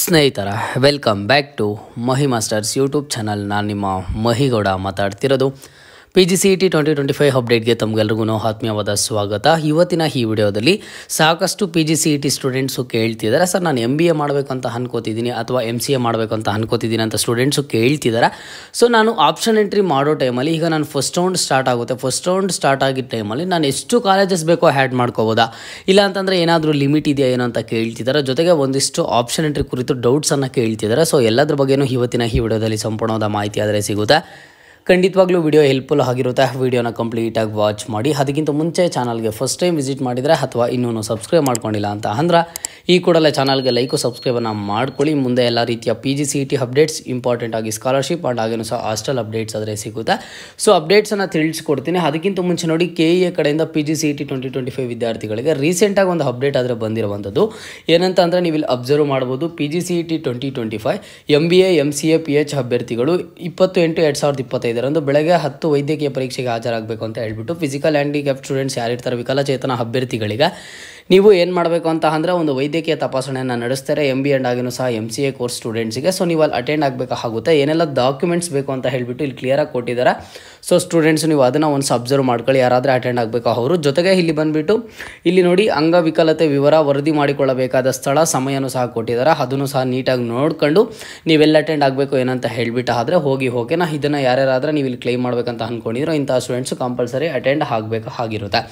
ಸ್ನೇಹಿತರ welcome back to Mahi masters YouTube channel. ನಾನು ನಿಮ್ಮ ಮಹಿಗೌಡ ಮಾತಾಡ್ತಿರೋದು. PGCET 2025 ಅಪ್ಡೇಟ್ಗೆ ತಮಗೆಲ್ರಿಗೂ ಆತ್ಮೀಯವಾದ ಸ್ವಾಗತ. ಇವತ್ತಿನ ಈ ವಿಡಿಯೋದಲ್ಲಿ ಸಾಕಷ್ಟು PGCET ಸ್ಟೂಡೆಂಟ್ಸು ಕೇಳ್ತಿದ್ದಾರೆ, ಸರ್ ನಾನು MBA ಮಾಡಬೇಕು ಅಂತ ಅನ್ಕೋತಿದ್ದೀನಿ ಅಥವಾ MCA ಮಾಡಬೇಕು ಅಂತ ಅನ್ಕೋತಿದ್ದೀನಿ ಅಂತ ಸ್ಟೂಡೆಂಟ್ಸು ಕೇಳ್ತಿದ್ದಾರೆ. ಸೊ ನಾನು ಆಪ್ಷನ್ ಎಂಟ್ರಿ ಮಾಡೋ ಟೈಮಲ್ಲಿ ಈಗ ನಾನು ಫಸ್ಟ್ ರೌಂಡ್ ಸ್ಟಾರ್ಟ್ ಆಗುತ್ತೆ. ಫಸ್ಟ್ ರೌಂಡ್ ಸ್ಟಾರ್ಟ್ ಆಗಿದ್ದ ಟೈಮಲ್ಲಿ ನಾನು ಎಷ್ಟು ಕಾಲೇಜಸ್ ಬೇಕೋ ಆ್ಯಡ್ ಮಾಡ್ಕೋಬೋದಾ, ಇಲ್ಲ ಅಂತಂದರೆ ಏನಾದರೂ ಲಿಮಿಟ್ ಇದೆಯಾ ಏನೋ ಅಂತ ಕೇಳ್ತಿದ್ದಾರೆ. ಜೊತೆಗೆ ಒಂದಿಷ್ಟು ಆಪ್ಷನ್ ಎಂಟ್ರಿ ಕುರಿತು ಡೌಟ್ಸನ್ನು ಕೇಳ್ತಿದ್ದಾರೆ. ಸೊ ಎಲ್ಲದ್ರ ಬಗ್ಗೆಯೂ ಇವತ್ತಿನ ಈ ವಿಡಿಯೋದಲ್ಲಿ ಸಂಪೂರ್ಣವಾದ ಮಾಹಿತಿ ಆದರೆ ಸಿಗುತ್ತೆ. ಖಂಡಿತವಾಗ್ಲೂ ವಿಡಿಯೋ ಹೆಲ್ಪ್ಫುಲ್ ಆಗಿರುತ್ತೆ. ವಿಡಿಯೋನ ಕಂಪ್ಲೀಟಾಗಿ ವಾಚ್ ಮಾಡಿ. ಅದಕ್ಕಿಂತ ಮುಂಚೆ ಚಾನಲ್ಗೆ ಫಸ್ಟ್ ಟೈಮ್ ವಿಸಿಟ್ ಮಾಡಿದರೆ ಅಥವಾ ಇನ್ನೂ ಸಬ್ಸ್ಕ್ರೈಬ್ ಮಾಡ್ಕೊಂಡಿಲ್ಲ ಅಂತ ಅಂದ್ರೆ ಈ ಕೂಡಲೇ ಚಾನಲ್ಗೆ ಲೈಕು ಸಬ್ಸ್ಕ್ರೈಬನ್ನು ಮಾಡ್ಕೊಳ್ಳಿ. ಮುಂದೆ ಎಲ್ಲ ರೀತಿಯ PGCET ಅಪ್ಡೇಟ್ಸ್, ಇಂಪಾರ್ಟೆಂಟ್ ಆಗಿ ಸ್ಕಾಲರ್ಶಿಪ್ ಆ್ಯಂಡ್ ಹಾಗೇನೂ ಸಹ ಹಾಸ್ಟೆಲ್ ಅಪ್ಡೇಟ್ಸ್ ಆದರೆ ಸಿಗುತ್ತೆ. ಸೊ ಅಪ್ಡೇಟ್ಸನ್ನು ತಿಳಿಸ್ಕೊಡ್ತೀನಿ. ಅದಕ್ಕಿಂತ ಮುಂಚೆ ನೋಡಿ, KEA ಕಡೆಯಿಂದ PGCET 2025 ವಿದ್ಯಾರ್ಥಿಗಳಿಗೆ ರೀಸೆಂಟಾಗಿ ಒಂದು ಅಪ್ಡೇಟ್ ಆದರೆ ಬಂದಿರುವಂಥದ್ದು. ಏನಂತ ಅಂದರೆ ನೀವು ಇಲ್ಲಿ ಅಬ್ಸರ್ವ್ ಮಾಡ್ಬೋದು, PGCET 2025 MBA MCA PH ಅಭ್ಯರ್ಥಿಗಳು 28/2025 ಬೆಳಗ್ಗೆ 10 ವೈದ್ಯಕೀಯ ಪರೀಕ್ಷೆಗೆ ಹಾಜರಾಗಬೇಕು ಅಂತ ಹೇಳ್ಬಿಟ್ಟು ಫಿಸಿಕಲ್ ಹ್ಯಾಂಡಿಕ್ಯಾಪ್ ಸ್ಟೂಡೆಂಟ್ಸ್ ಯಾರಿರ್ತಾರೆ, ವಿಕಲಚೇತನ ಅಭ್ಯರ್ಥಿಗಳಿಗೆ ನೀವು ಏನು ಮಾಡಬೇಕು ಅಂತ ಅಂದರೆ ಒಂದು ವೈದ್ಯಕೀಯ ತಪಾಸಣೆಯನ್ನು ನಡೆಸ್ತಾರೆ MBA ಆ್ಯಂಡ್ ಹಾಗೇನೂ ಸಹ MCA ಕೋರ್ಸ್ ಸ್ಟೂಡೆಂಟ್ಸಿಗೆ. ಸೊ ನೀವು ಅಲ್ಲಿ ಅಟೆಂಡ್ ಆಗಬೇಕಾಗುತ್ತೆ. ಏನೆಲ್ಲ ಡಾಕ್ಯುಮೆಂಟ್ಸ್ ಬೇಕು ಅಂತ ಹೇಳಿಬಿಟ್ಟು ಇಲ್ಲಿ ಕ್ಲಿಯರಾಗಿ ಕೊಟ್ಟಿದ್ದಾರೆ. ಸೊ ಸ್ಟೂಡೆಂಟ್ಸ್ ನೀವು ಅದನ್ನು ಒಂದು ಅಬ್ಸರ್ವ್ ಮಾಡ್ಕೊಳ್ಳಿ, ಯಾರಾದರೂ ಅಟೆಂಡ್ ಆಗಬೇಕು ಅವರು. ಜೊತೆಗೆ ಇಲ್ಲಿ ಬಂದುಬಿಟ್ಟು ಇಲ್ಲಿ ನೋಡಿ, ಅಂಗವಿಕಲತೆ ವಿವರ, ವರದಿ ಮಾಡಿಕೊಳ್ಳಬೇಕಾದ ಸ್ಥಳ, ಸಮಯನೂ ಸಹ ಕೊಟ್ಟಿದ್ದಾರೆ. ಅದನ್ನು ಸಹ ನೀಟಾಗಿ ನೋಡ್ಕೊಂಡು ನೀವೆಲ್ಲ ಅಟೆಂಡ್ ಆಗಬೇಕು ಏನಂತ ಹೇಳಿಬಿಟ್ಟು ಆದರೆ ಓಕೆನಾ. ಇದನ್ನು ಯಾರ್ಯಾರಾದರೆ ನೀವು ಇಲ್ಲಿ ಕ್ಲೈಮ್ ಮಾಡಬೇಕಂತ ಅಂದ್ಕೊಂಡಿದ್ರು ಇಂಥ ಸ್ಟೂಡೆಂಟ್ಸು ಕಂಪಲ್ಸರಿ ಅಟೆಂಡ್ ಆಗಬೇಕಾಗಿರುತ್ತೆ.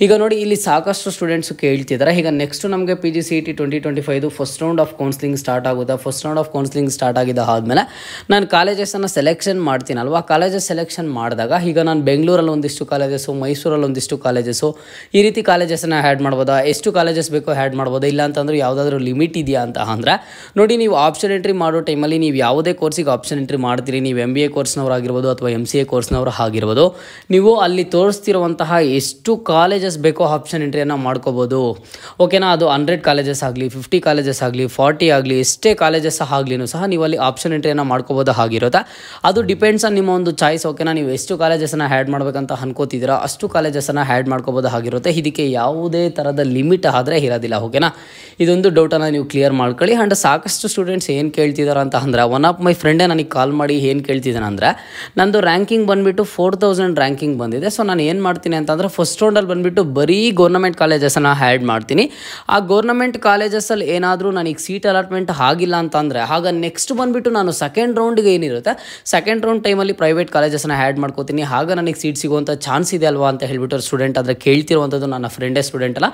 ಈಗ ನೋಡಿ, ಇಲ್ಲಿ ಸಾಕಷ್ಟು ಸ್ಟೂಡೆಂಟ್ಸು ಕೇಳ್ತಿದ್ದಾರೆ. ಈಗ ನೆಕ್ಸ್ಟ್ ನಮಗೆ PGCET 2025 first round of counselling start ಆಗುತ್ತೆ. First round of counselling start ಆಗಿದ್ದ ಆದಮೇಲೆ ನಾನು ಕಾಲೇಜಸನ್ನು ಸೆಲೆಕ್ಷನ್ ಮಾಡ್ತೀನಲ್ವಾ. ಕಾಲೇಜಸ್ ಸೆಲೆಕ್ಷನ್ ಮಾಡಿದಾಗ ಈಗ ನಾನು ಬೆಂಗಳೂರಲ್ಲಿ ಒಂದಿಷ್ಟು ಕಾಲೇಜಸ್ಸು, ಮೈಸೂರಲ್ಲಿ ಒಂದಿಷ್ಟು ಕಾಲೇಜಸ್ಸು, ಈ ರೀತಿ ಕಾಲೇಜಸನ್ನು ಆ್ಯಡ್ ಮಾಡ್ಬೋದಾ, ಎಷ್ಟು ಕಾಲೇಜಸ್ ಬೇಕೋ ಆ್ಯಡ್ ಮಾಡ್ಬೋದಾ, ಇಲ್ಲ ಅಂತಂದ್ರೆ ಯಾವುದಾದ್ರೂ ಲಿಮಿಟ್ ಇದೆಯಾ ಅಂತ ಅಂದರೆ ನೋಡಿ, ನೀವು ಆಪ್ಷನ್ ಎಂಟ್ರಿ ಮಾಡೋ ಟೈಮಲ್ಲಿ ನೀವು ಯಾವುದೇ ಕೋರ್ಸಿಗೆ ಆಪ್ಷನ್ ಎಂಟ್ರಿ ಮಾಡ್ತೀರಿ, ನೀವು MBA ಕೋರ್ಸ್ನವರಾಗಿರ್ಬೋದು ಅಥವಾ MCA ಕೋರ್ಸ್ನವರು ಆಗಿರ್ಬೋದು, ನೀವು ಅಲ್ಲಿ ತೋರಿಸ್ತಿರುವಂತಹ ಎಷ್ಟು ಕಾಲೇಜಸ್ ಬೇಕೋ ಆಪ್ಷನ್ ಎಂಟ್ರಿಯನ್ನು ಮಾಡ್ಕೋಬೋದು. ಓಕೆನಾ. ಅದು 100 ಕಾಲೇಜಸ್ ಆಗಲಿ, 50 ಕಾಲೇಜಸ್ ಆಗಲಿ, 40 ಆಗಲಿ, ಎಷ್ಟೇ ಕಾಲೇಜಸ್ ಆಗ್ಲಿನೂ ಸಹ ನೀವು ಅಲ್ಲಿ ಆಪ್ಷನ್ ಎಂಟ್ರಿಯನ್ನು ಮಾಡ್ಕೋಬೋದು ಆಗಿರುತ್ತೆ. ಅದು ಡಿಪೆಂಡ್ಸ್ ಆನ್ ನಿಮ್ಮ ಒಂದು ಚಾಯ್ಸ್. ಓಕೆನಾ. ನೀವು ಎಷ್ಟು ಕಾಲೇಜಸನ್ನು ಆ್ಯಡ್ ಮಾಡಬೇಕಂತ ಅನ್ಕೋತಿದ್ದೀರಾ ಅಷ್ಟು ಕಾಲೇಜಸನ್ನು ಆ್ಯಡ್ ಮಾಡ್ಕೋಬೋದು ಆಗಿರುತ್ತೆ. ಇದಕ್ಕೆ ಯಾವುದೇ ಥರದ ಲಿಮಿಟ್ ಆದರೆ ಇರೋದಿಲ್ಲ. ಓಕೆನಾ. ಇದೊಂದು ಡೌಟನ್ನು ನೀವು ಕ್ಲಿಯರ್ ಮಾಡ್ಕೊಳ್ಳಿ. ಆ್ಯಂಡ್ ಸಾಕಷ್ಟು ಸ್ಟೂಡೆಂಟ್ಸ್ ಏನು ಕೇಳ್ತಿದ್ದಾರೆ ಅಂತ ಅಂದರೆ, ಒನ್ ಆಫ್ ಮೈ ಫ್ರೆಂಡೇ ನನಗೆ ಕಾಲ್ ಮಾಡಿ ಏನು ಕೇಳ್ತಿದ್ದಾನೆ ಅಂದರೆ, ನಂದು ರ್ಯಾಂಕಿಂಗ್ ಬಂದುಬಿಟ್ಟು 4000 ರ್ಯಾಂಕಿಂಗ್ ಬಂದಿದೆ. ಸೊ ನಾನು ಏನು ಮಾಡ್ತೀನಿ ಅಂತಂದರೆ, ಫಸ್ಟ್ ರೌಂಡಲ್ಲಿ ಬಂದುಬಿಟ್ಟು ಬರೀ ಗೌರ್ನಮೆಂಟ್ ಕಾಲೇಜಸನ್ನು ಆ್ಯಡ್ ಮಾಡ್ತೀನಿ. ಆ ಗೌರ್ನಮೆಂಟ್ ಕಾಲೇಜಸಲ್ಲಿ ಏನಾದರೂ ನನಗೆ ಸೀಟ್ ಅಲಾಟ್ಮೆಂಟ್ ಆಗಿಲ್ಲ ಅಂತಂದರೆ ಆಗ ನೆಕ್ಸ್ಟ್ ಬಂದುಬಿಟ್ಟು ನಾನು ಸೆಕೆಂಡ್ ರೌಂಡ್ಗೆ ಏನಿರುತ್ತೆ, ಸೆಕೆಂಡ್ ರೌಂಡ್ ಟೈಮಲ್ಲಿ ಪ್ರೈವೇಟ್ ಕಾಲೇಜಸನ್ನು ಆ್ಯಡ್ ಮಾಡ್ಕೋತೀನಿ. ಆಗ ನನಗೆ ಸೀಟ್ ಸಿಗುವಂಥ ಚಾನ್ಸ್ ಇದೆ ಅಲ್ವಾ ಅಂತ ಹೇಳ್ಬಿಟ್ಟು ಸ್ಟೂಡೆಂಟ್ ಆದರೆ ಕೇಳ್ತಿರುವಂಥದ್ದು. ನನ್ನ ಫ್ರೆಂಡೇ ಸ್ಟೂಡೆಂಟ್ ಅಲ್ಲ.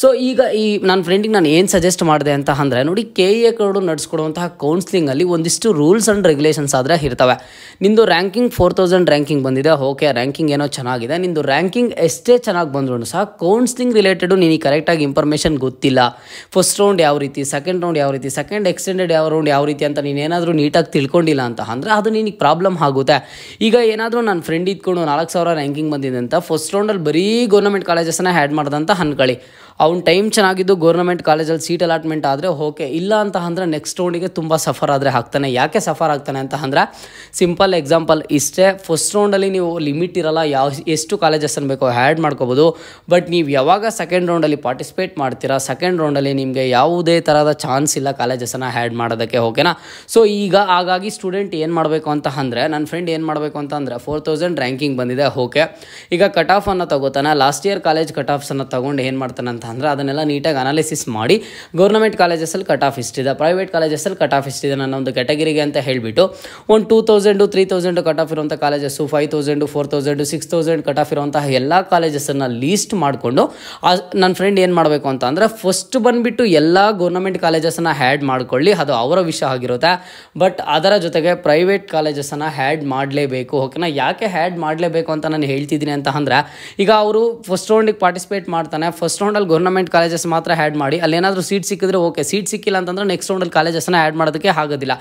ಸೊ ಈಗ ಈ ನನ್ನ ಫ್ರೆಂಡಿಗೆ ನಾನು ಏನು ಸಜೆಸ್ಟ್ ಮಾಡಿದೆ ಅಂತ ಅಂದರೆ, ನೋಡಿ, KEA ಕಡೆ ನಡೆಸ್ಕೊಡುವಂತಹ ಕೌನ್ಸ್ಲಿಂಗಲ್ಲಿ ಒಂದಿಷ್ಟು ರೂಲ್ಸ್ ಆ್ಯಂಡ್ ರೆಗ್ಯುಲೇಷನ್ಸ್ ಆದರೆ ಇರ್ತವೆ. ನಿಂದು ರ್ಯಾಂಕಿಂಗ್ 4000 ರ್ಯಾಂಕಿಂಗ್ ಬಂದಿದೆ, ಓಕೆ, ರ್ಯಾಂಕಿಂಗ್ ಏನೋ ಚೆನ್ನಾಗಿದೆ. ನಿಂದು ರ್ಯಾಂಕಿಂಗ್ ಎಷ್ಟೇ ಚೆನ್ನಾಗಿ ಬಂದ್ರು ಸಹ ಕೌನ್ಸ್ಲಿಂಗ್ ರಿಲೇಟೆಡು ನಿನಗೆ ಕರೆಕ್ಟಾಗಿ ಇನ್ಫಾರ್ಮೇಷನ್ ಗೊತ್ತಿಲ್ಲ. ಫಸ್ಟ್ ರೌಂಡ್ ಯಾವ ರೀತಿ, ಸೆಕೆಂಡ್ ರೌಂಡ್ ಯಾವ ರೀತಿ, ಸೆಕೆಂಡ್ ಎಕ್ಸ್ಟೆಂಡೆಡ್ ರೌಂಡ್ ಯಾವ ರೀತಿ ಅಂತ ನೀನೇನಾದರೂ ನೀಟಾಗಿ ತಿಳ್ಕೊಂಡಿಲ್ಲ ಅಂತ ಅಂದರೆ ಅದು ನಿನಗೆ ಪ್ರಾಬ್ಲಮ್ ಆಗುತ್ತೆ. ಈಗ ಏನಾದರೂ ನನ್ನ ಫ್ರೆಂಡ್ ಇದ್ಕೊಂಡು 4000 ರ್ಯಾಂಕಿಂಗ್ ಬಂದಿದೆ ಅಂತ ಫಸ್ಟ್ ರೌಂಡಲ್ಲಿ ಬರೀ ಗೌರ್ನಮೆಂಟ್ ಕಾಲೇಜಸನ್ನು ಆ್ಯಡ್ ಮಾಡ್ದಂತ ಅನ್ಕೊಳ್ಳಿ. ಅವ್ನು ಟೈಮ್ ಚೆನ್ನಾಗಿದ್ದು ಗೌರ್ನಮೆಂಟ್ ಕಾಲೇಜಲ್ಲಿ ಸೀಟ್ ಅಲಾಟ್ಮೆಂಟ್ ಆದರೆ ಓಕೆ, ಇಲ್ಲ ಅಂತ ಅಂದರೆ ನೆಕ್ಸ್ಟ್ ರೌಂಡಿಗೆ ತುಂಬ ಸಫರ್ ಆದರೆ ಆಗ್ತಾನೆ. ಯಾಕೆ ಸಫರ್ ಆಗ್ತಾನೆ ಅಂತ ಅಂದರೆ, ಸಿಂಪಲ್ ಎಕ್ಸಾಂಪಲ್ ಇಷ್ಟೇ. ಫಸ್ಟ್ ರೌಂಡಲ್ಲಿ ನೀವು ಲಿಮಿಟ್ ಇರಲ್ಲ, ಎಷ್ಟು ಕಾಲೇಜಸ್ಸನ್ನು ಬೇಕೋ ಆ್ಯಡ್ ಮಾಡ್ಕೋಬೋದು. ಬಟ್ ನೀವು ಯಾವಾಗ ಸೆಕೆಂಡ್ ರೌಂಡಲ್ಲಿ ಪಾರ್ಟಿಸಿಪೇಟ್ ಮಾಡ್ತೀರಾ, ಸೆಕೆಂಡ್ ರೌಂಡಲ್ಲಿ ನಿಮಗೆ ಯಾವುದೇ ಥರದ ಚಾನ್ಸ್ ಇಲ್ಲ ಕಾಲೇಜಸನ್ನು ಆ್ಯಡ್ ಮಾಡೋದಕ್ಕೆ. ಓಕೆನಾ. ಸೊ ಈಗ ಹಾಗಾಗಿ ಸ್ಟೂಡೆಂಟ್ ಏನು ಮಾಡಬೇಕು ಅಂತ ಅಂದರೆ, ನನ್ನ ಫ್ರೆಂಡ್ ಏನು ಮಾಡಬೇಕು ಅಂತ ಅಂದರೆ, 4000 ರ್ಯಾಂಕಿಂಗ್ ಬಂದಿದೆ, ಓಕೆ, ಈಗ ಕಟ್ ಆಫನ್ನು ತಗೋತಾನೆ. ಲಾಸ್ಟ್ ಇಯರ್ ಕಾಲೇಜ್ ಕಟ್ ಆಫ್ಸನ್ನು ತೊಗೊಂಡು ಏನು ಮಾಡ್ತಾನೆ ಅಂತ ಅಂದರೆ, ಅದನ್ನೆಲ್ಲ ನೀಟಾಗಿ ಅನಾಲಿಸಿಸ್ ಮಾಡಿ ಗೌರ್ನಮೆಂಟ್ ಕಾಲೇಜಸಲ್ಲಿ ಕಟ್ ಆಫ್ ಇಷ್ಟಿದೆ, ಪ್ರೈವೇಟ್ ಕಾಲೇಜಸಲ್ಲಿ ಕಟ್ ಆಫ್ ಇಷ್ಟಿದೆ ನನ್ನ ಒಂದು ಕ್ಯಾಟಗರಿಗೆ ಅಂತ ಹೇಳಿಬಿಟ್ಟು ಒಂದು 2000 3000 ಕಟ್ ಆಫ್ ಇರುವಂಥ ಕಾಲೇಜಸ್ಸು, 5000 4000 6000 ಕಟ್ ಆಫ್ ಇರುವಂತಹ ಎಲ್ಲ ಕಾಲೇಜಸನ್ನು ಲೀಸ್ಟ್ ಮಾಡಿಕೊಂಡು ನನ್ನ ಫ್ರೆಂಡ್ ಏನು ಮಾಡಬೇಕು ಅಂತ ಅಂದರೆ, ಫಸ್ಟ್ ಬಂದುಬಿಟ್ಟು ಎಲ್ಲ ಗೌರ್ನಮೆಂಟ್ ಕಾಲೇಜಸನ್ನು ಆ್ಯಡ್ ಮಾಡ್ಕೊಳ್ಳಿ. ಅದು ಅವರ ವಿಷಯ ಆಗಿರುತ್ತೆ. ಬಟ್ ಅದರ ಜೊತೆಗೆ ಪ್ರೈವೇಟ್ ಕಾಲೇಜಸನ್ನು ಆ್ಯಡ್ ಮಾಡಲೇಬೇಕು. ಓಕೆನಾ. ಯಾಕೆ ಆ್ಯಡ್ ಮಾಡಲೇಬೇಕು ಅಂತ ನಾನು ಹೇಳ್ತಿದ್ದೀನಿ ಅಂತ ಅಂದರೆ, ಈಗ ಅವರು ಫಸ್ಟ್ ರೌಂಡಿಗೆ ಪಾರ್ಟಿಸಿಪೇಟ್ ಮಾಡ್ತಾನೆ. ಫಸ್ಟ್ ರೌಂಡಲ್ಲಿ ಗೌರ್ನಮೆಂಟ್ ಕಾಲೇಜಸ್ ಮಾತ್ರ ಆ್ಯಡ್ ಮಾಡಿ, ಅಲ್ಲೇನಾದರೂ ಸೀಟ್ ಸಿಕ್ಕಿದ್ರೆ ಓಕೆ, ಸೀಟ್ ಸಿಕ್ಕಿಲ್ಲ ಅಂತಂದರೆ ನೆಕ್ಸ್ಟ್ ರೌಂಡಲ್ಲಿ ಕಾಲೇಜಸನ್ನು ಆ್ಯಡ್ ಮಾಡೋದಕ್ಕೆ ಆಗೋದಿಲ್ಲ.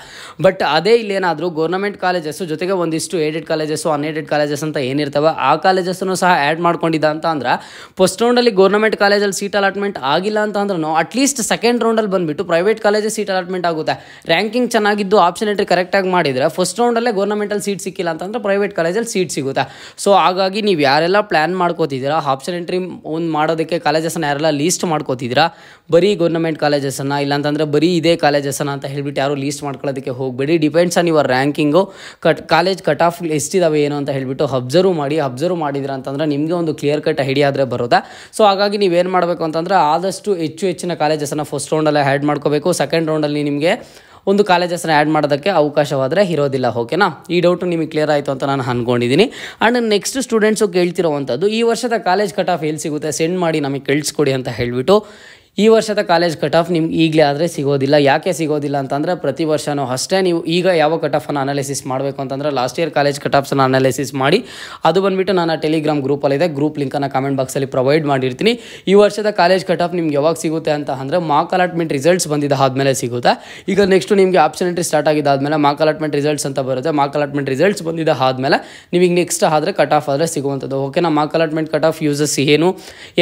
ಬಟ್ ಅದೇ ಇಲ್ಲೇನಾದರೂ ಗೌರ್ನಮೆಂಟ್ ಕಾಲೇಜಸ್ಸು ಜೊತೆಗೆ ಒಂದಿಷ್ಟು ಏಡೆಡ್ ಕಾಲೇಜಸ್ಸು, ಅನ್ಏಡೆಡ್ ಕಾಲೇಜಸ್ ಅಂತ ಏನಿರ್ತವೆ ಆ ಕಾಲೇಜಸ್ಸನ್ನು ಸಹ ಆ್ಯಡ್ ಮಾಡ್ಕೊಂಡಿದ್ದ ಅಂತ ಅಂದರೆ, ಫಸ್ಟ್ ರೌಂಡಲ್ಲಿ ಗೌರ್ನಮೆಂಟ್ ಕಾಲೇಜಲ್ಲಿ ಸೀಟ್ ಅಲಾಟ್ಮೆಂಟ್ ಆಗಿಲ್ಲ ಅಂತ ಅಂದ್ರೂ ಅಟ್ಲೀಸ್ಟ್ ಸೆಕೆಂಡ್ ರೌಂಡಲ್ಲಿ ಬಂದುಬಿಟ್ಟು ಪ್ರೈವೇಟ್ ಕಾಲೇಜಸ್ ಸೀಟ್ ಅಲಾಟ್ಮೆಂಟ್ ಆಗುತ್ತೆ. ರ್ಯಾಂಕಿಂಗ್ ಚೆನ್ನಾಗಿದ್ದು ಆಪ್ಷನ್ ಎಂಟ್ರಿ ಕರೆಕ್ಟಾಗಿ ಮಾಡಿದರೆ ಫಸ್ಟ್ ರೌಂಡಲ್ಲೇ ಗೌರ್ನಮೆಂಟಲ್ಲಿ ಸೀಟ್ ಸಿಕ್ಕಿಲ್ಲ ಅಂತಂದರೆ ಪ್ರೈವೇಟ್ ಕಾಲೇಜಲ್ಲಿ ಸೀಟ್ ಸಿಗುತ್ತೆ. ಸೊ ಹಾಗಾಗಿ ನೀವು ಯಾರೆಲ್ಲ ಪ್ಲ್ಯಾನ್ ಮಾಡ್ಕೋತಿದ್ದೀರಾ, ಆಪ್ಷನ್ ಎಂಟ್ರಿ ಒಂದು ಮಾಡೋದಕ್ಕೆ ಕಾಲೇಜಸ್ಸನ್ನು ಯಾರೆಲ್ಲ ಯಾರೆಲ್ಲ ಲೀಸ್ಟ್ ಮಾಡ್ಕೋತಿದ್ದೀರಾ ಬರೀ ಗೌರ್ಮೆಂಟ್ ಕಾಲೇಜಸ್ಸನ್ನು ಇಲ್ಲಾಂತಂದರೆ ಬರೀ ಇದೇ ಕಾಲೇಜಸ್ಸನ್ನು ಅಂತ ಹೇಳ್ಬಿಟ್ಟು ಯಾರು ಲೀಸ್ಟ್ ಮಾಡ್ಕೊಳ್ಳೋದಕ್ಕೆ ಹೋಗಬೇಡಿ. Depends on your ranking college cut off ಎಷ್ಟಿದಾವೆ ಏನು ಅಂತ ಹೇಳ್ಬಿಟ್ಟು ಅಬ್ಸರ್ವ್ ಮಾಡಿದ್ರ ಅಂತಂದರೆ ನಿಮಗೆ ಒಂದು ಕ್ಲಿಯರ್ ಕಟ್ ಐಡಿಯಾ ಆದರೆ ಬರೋದಾ. ಸೊ ಹಾಗಾಗಿ ನೀವೇನು ಮಾಡಬೇಕು ಅಂತಂದರೆ ಆದಷ್ಟು ಹೆಚ್ಚಿನ ಕಾಲೇಜಸ್ಸನ್ನು ಫಸ್ಟ್ ರೌಂಡಲ್ಲೇ ಆ್ಯಡ್ ಮಾಡ್ಕೋಬೇಕು. ಸೆಕೆಂಡ್ ರೌಂಡಲ್ಲಿ ನಿಮಗೆ ಒಂದು ಕಾಲೇಜಸ್ನ ಆ್ಯಡ್ ಮಾಡೋದಕ್ಕೆ ಅವಕಾಶವಾದರೆ ಇರೋದಿಲ್ಲ. ಓಕೆನಾ, ಈ ಡೌಟು ನಿಮಗೆ ಕ್ಲಿಯರ್ ಆಯಿತು ಅಂತ ನಾನು ಅಂದ್ಕೊಂಡಿದ್ದೀನಿ. ಆ್ಯಂಡ್ ನೆಕ್ಸ್ಟ್ ಸ್ಟೂಡೆಂಟ್ಸು ಕೇಳ್ತಿರೋವಂಥದ್ದು ಈ ವರ್ಷದ ಕಾಲೇಜ್ ಕಟ್ ಆಫ್ ಎಲ್ಲಿ ಸಿಗುತ್ತೆ ಸೆಂಡ್ ಮಾಡಿ ನಮಗೆ ಕಳಿಸ್ಕೊಡಿ ಅಂತ ಹೇಳಿಬಿಟ್ಟು. ಈ ವರ್ಷದ ಕಾಲೇಜ್ ಕಟ್ ಆಫ್ ನಿಮ್ಗೆ ಈಗಲೇ ಆದರೆ ಸಿಗೋದಿಲ್ಲ. ಯಾಕೆ ಸಿಗೋದಿಲ್ಲ ಅಂತಂದರೆ ಪ್ರತಿ ವರ್ಷವೂ ಅಷ್ಟೇ ನೀವು ಈಗ ಯಾವ ಕಟ್ ಆಫನ್ನು ಅನಾಲಿಸಿಸ್ ಮಾಡಬೇಕು ಅಂತಂದರೆ ಲಾಸ್ಟ್ ಇಯರ್ ಕಾಲೇಜ್ ಕಟ್ ಆಫ್ಸನ್ನು ಅನಾಲಿಸಿಸ್ ಮಾಡಿ ಅದು ಬಂದುಬಿಟ್ಟು ನಾನು ಟೆಲಿಗ್ರಾಮ್ ಗ್ರೂಪಲ್ಲಿದೆ, ಗ್ರೂಪ್ ಲಿಂಕನ್ನು ಕಾಮೆಂಟ್ ಬಾಕ್ಸಲ್ಲಿ ಪ್ರೊವೈಡ್ ಮಾಡಿರ್ತೀನಿ. ಈ ವರ್ಷದ ಕಾಲೇಜ್ ಕಟ್ ಆಫ್ ನಿಮ್ಗೆ ಯಾವಾಗ ಸಿಗುತ್ತೆ ಅಂತ ಅಂದರೆ ಮಾರ್ಕ್ ಅಲಾಟ್ಮೆಂಟ್ ರಿಸಲ್ಟ್ಸ್ ಬಂದಿದ್ದಾದಮೇಲೆ ಸಿಗುತ್ತೆ. ಈಗ ನೆಕ್ಸ್ಟು ನಿಮಗೆ ಆಪ್ಷನ್ ಎಂಟ್ರಿ ಸ್ಟಾರ್ಟ್ ಆಗಿದ್ದಾದಮೇಲೆ ಮಾರ್ಕ್ ಅಲಾಟ್ಮೆಂಟ್ ರಿಸಲ್ಟ್ಸ್ ಅಂತ ಬರುತ್ತೆ. ಮಾರ್ಕ್ ಅಲಾಟ್ಮೆಂಟ್ ರಿಸಲ್ಟ್ಸ್ ಬಂದಿದ್ದಾದಮೇಲೆ ನೀವೀಗ ನೆಕ್ಸ್ಟ್ ಆದರೆ ಕಟ್ ಆಫ್ ಆದರೆ ಸಿಗುವಂಥದ್ದು. ಓಕೆನಾ, mark allotment cut off uses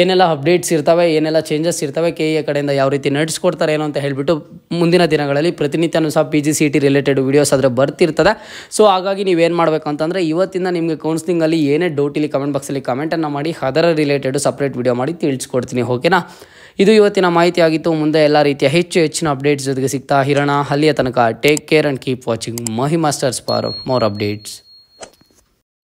ಏನೆಲ್ಲ ಅಪ್ಡೇಟ್ಸ್ ಇರ್ತವೆ, ಏನೆಲ್ಲ ಚೇಂಜಸ್ ಇರ್ತವೆ, KE ಕಡೆಯಿಂದ ಯಾವ ರೀತಿ ನಡೆಸ್ಕೊಡ್ತಾರೆ ಏನು ಅಂತ ಹೇಳಿಬಿಟ್ಟು ಮುಂದಿನ ದಿನಗಳಲ್ಲಿ ಪ್ರತಿನಿತ್ಯನೂ ಸಹ PGCET ರಿಲೇಟೆಡ್ ವೀಡಿಯೋಸ್ ಆದರೆ ಬರ್ತಿರ್ತದೆ. ಸೊ ಹಾಗಾಗಿ ನೀವೇನು ಮಾಡಬೇಕು ಅಂತಂದರೆ ಇವತ್ತಿಂದ ನಿಮಗೆ ಕೌನ್ಸಿಲಿಂಗಲ್ಲಿ ಏನೇ ಡೌಟ್ ಇಲ್ಲಿ ಕಮೆಂಟ್ ಬಾಕ್ಸಲ್ಲಿ ಕಮೆಂಟನ್ನು ಮಾಡಿ ಅದರ ರಿಲೇಟೆಡ್ ಸಪ್ರೇಟ್ ವೀಡಿಯೋ ಮಾಡಿ ತಿಳಿಸ್ಕೊಡ್ತೀನಿ. ಓಕೆನಾ, ಇದು ಇವತ್ತಿನ ಮಾಹಿತಿ ಆಗಿತ್ತು. ಮುಂದೆ ಎಲ್ಲ ರೀತಿಯ ಹೆಚ್ಚಿನ ಅಪ್ಡೇಟ್ಸ್ ಜೊತೆಗೆ ಸಿಗ್ತಾ ಇರೋಣ. ಅಲ್ಲಿಯ ತನಕ take care and keep watching Mahi masters for more updates.